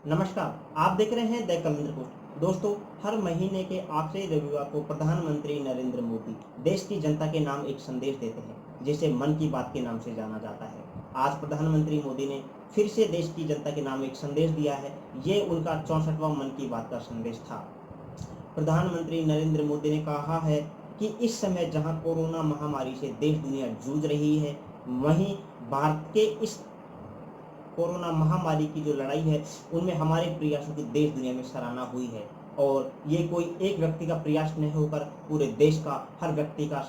नमस्कार, आप देख रहे हैं द कलेंडर पोस्ट। दोस्तों, हर महीने के आखिरी रविवार को प्रधानमंत्री नरेंद्र मोदी देश की जनता के नाम एक संदेश देते हैं, जिसे मन की बात के नाम से जाना जाता है। आज प्रधानमंत्री मोदी ने फिर से देश की जनता के नाम एक संदेश दिया है। ये उनका 64वां मन की बात का संदेश था। प्रधानमंत्री नरेंद्र मोदी ने कहा है कि इस समय जहां कोरोना महामारी से देश दुनिया जूझ रही है, वहीं भारत के इस कोरोना महामारी की जो लड़ाई है, उनमें हमारे प्रयासों की देश दुनिया में सराहना हुई है। और ये कोई एक व्यक्ति का प्रयास नहीं होकर पूरे देश का, हर व्यक्ति का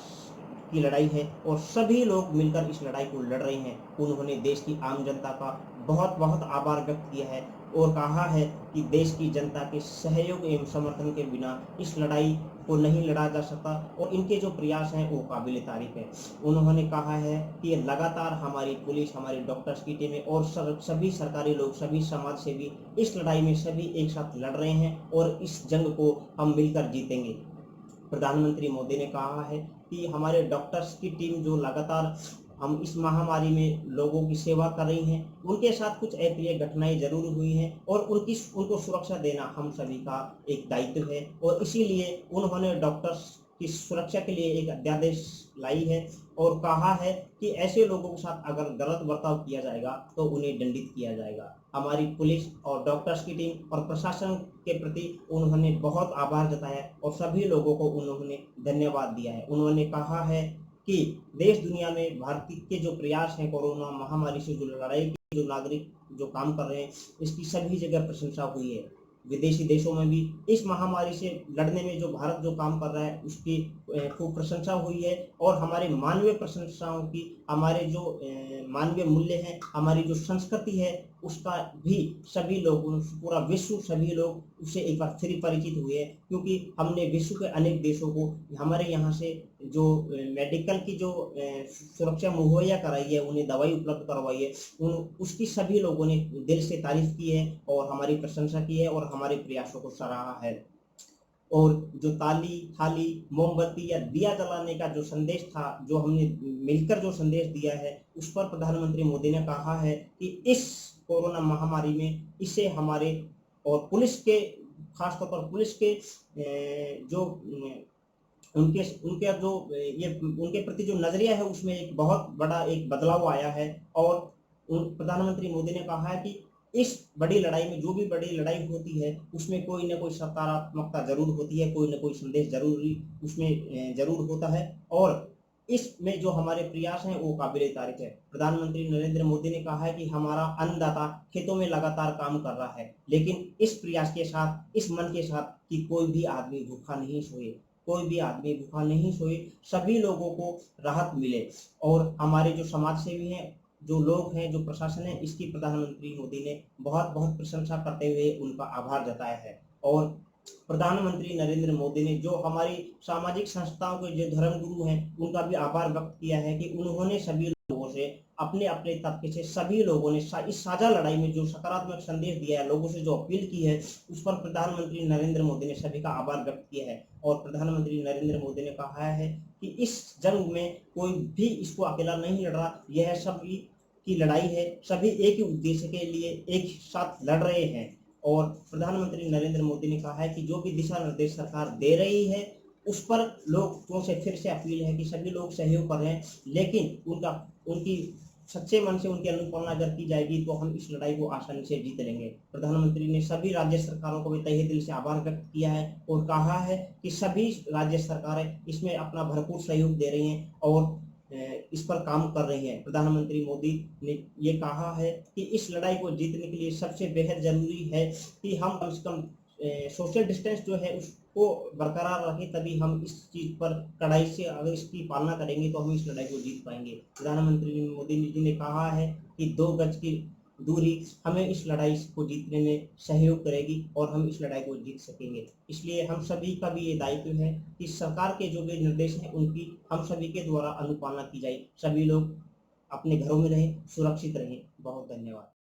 की लड़ाई है और सभी लोग मिलकर इस लड़ाई को लड़ रहे हैं। उन्होंने देश की आम जनता का बहुत बहुत आभार व्यक्त किया है और कहा है कि देश की जनता के सहयोग एवं समर्थन के बिना इस लड़ाई को नहीं लड़ा जा सकता और इनके जो प्रयास हैं वो काबिल तारीफ है। उन्होंने कहा है कि लगातार हमारी पुलिस, हमारे डॉक्टर्स की टीमें और सभी सरकारी लोग, सभी समाज सेवी इस लड़ाई में सभी एक साथ लड़ रहे हैं और इस जंग को हम मिलकर जीतेंगे। प्रधानमंत्री मोदी ने कहा है कि हमारे डॉक्टर्स की टीम जो लगातार हम इस महामारी में लोगों की सेवा कर रही हैं, उनके साथ कुछ अप्रिय घटनाएं जरूर हुई हैं और उनको सुरक्षा देना हम सभी का एक दायित्व है और इसीलिए उन्होंने डॉक्टर्स की सुरक्षा के लिए एक अध्यादेश लाई है और कहा है कि ऐसे लोगों के साथ अगर गलत बर्ताव किया जाएगा तो उन्हें दंडित किया जाएगा। हमारी पुलिस और डॉक्टर्स की टीम और प्रशासन के प्रति उन्होंने बहुत आभार जताया और सभी लोगों को उन्होंने धन्यवाद दिया है। उन्होंने कहा है कि देश दुनिया में भारत के जो प्रयास हैं कोरोना महामारी से जो लड़ाई के जो नागरिक जो काम कर रहे हैं, इसकी सभी जगह प्रशंसा हुई है। विदेशी देशों में भी इस महामारी से लड़ने में जो भारत जो काम कर रहा है उसकी खूब प्रशंसा हुई है और हमारे मानवीय प्रशंसाओं की, हमारे जो मानवीय मूल्य हैं, हमारी जो संस्कृति है, उसका भी सभी लोगों, पूरा विश्व, सभी लोग उससे एक बार फिर परिचित हुए हैं क्योंकि हमने विश्व के अनेक देशों को हमारे यहाँ से जो मेडिकल की जो सुरक्षा मुहैया कराई है, उन्हें दवाई उपलब्ध करवाई है, उसकी सभी लोगों ने दिल से तारीफ की है और हमारी प्रशंसा की है और हमारे प्रयासों को सराहा है। और जो ताली, थाली, मोमबत्ती या दिया जलाने का जो संदेश था, जो हमने मिलकर जो संदेश दिया है, उस पर प्रधानमंत्री मोदी ने कहा है कि इस कोरोना महामारी में इससे हमारे और पुलिस के, खासतौर पर पुलिस के जो उनके उनके जो ये उनके प्रति जो नजरिया है उसमें एक बहुत बड़ा एक बदलाव आया है। और प्रधानमंत्री मोदी ने कहा है कि इस बड़ी लड़ाई में, जो भी बड़ी लड़ाई होती है, उसमें कोई ना कोई सकारात्मकता जरूर होती है, कोई ना कोई संदेश जरूरी उसमें जरूर होता है और इसमें जो हमारे प्रयास हैं वो काबिल तारीफ है। प्रधानमंत्री नरेंद्र मोदी ने कहा है कि हमारा अन्नदाता खेतों में लगातार काम कर रहा है, लेकिन इस प्रयास के साथ, इस मन के साथ कि कोई भी आदमी भूखा नहीं सोए, कोई भी आदमी भूखा नहीं सोए, सभी लोगों को राहत मिले। और हमारे जो समाज सेवी हैं, जो लोग हैं, जो प्रशासन है, इसकी प्रधानमंत्री मोदी ने बहुत बहुत प्रशंसा करते हुए उनका आभार जताया है। और प्रधानमंत्री नरेंद्र मोदी ने जो हमारी सामाजिक संस्थाओं के जो धर्म गुरु हैं, उनका भी आभार व्यक्त किया है कि उन्होंने सभी लोगों से अपने अपने तबके से सभी लोगों ने इस साझा लड़ाई में जो सकारात्मक संदेश दिया है, लोगों से जो अपील की है, उस पर प्रधानमंत्री नरेंद्र मोदी ने सभी का आभार व्यक्त किया है। और प्रधानमंत्री नरेंद्र मोदी ने कहा है कि इस जंग में कोई भी इसको अकेला नहीं लड़ रहा, यह सभी की लड़ाई है, सभी एक ही उद्देश्य के लिए एक साथ लड़ रहे हैं। और प्रधानमंत्री नरेंद्र मोदी ने कहा है कि जो भी दिशा निर्देश सरकार दे रही है, उस पर लोगों से फिर से अपील है कि सभी लोग सहयोग कर रहे हैं, लेकिन उनकी सच्चे मन से उनकी अनुपालना अगर की जाएगी तो हम इस लड़ाई को आसानी से जीत लेंगे। प्रधानमंत्री ने सभी राज्य सरकारों को भी तहे दिल से आभार व्यक्त किया है और कहा है कि सभी राज्य सरकारें इसमें अपना भरपूर सहयोग दे रही हैं और इस पर काम कर रही हैं। प्रधानमंत्री मोदी ने ये कहा है कि इस लड़ाई को जीतने के लिए सबसे बेहद जरूरी है कि हम कम से कम सोशल डिस्टेंस जो है उसको बरकरार रखें, तभी हम इस चीज पर कड़ाई से अगर इसकी पालना करेंगे तो हम इस लड़ाई को जीत पाएंगे। प्रधानमंत्री मोदी जी ने कहा है कि 2 गज की दूरी हमें इस लड़ाई को जीतने में सहयोग करेगी और हम इस लड़ाई को जीत सकेंगे। इसलिए हम सभी का भी ये दायित्व है कि सरकार के जो भी निर्देश हैं उनकी हम सभी के द्वारा अनुपालना की जाए। सभी लोग अपने घरों में रहें, सुरक्षित रहें। बहुत धन्यवाद।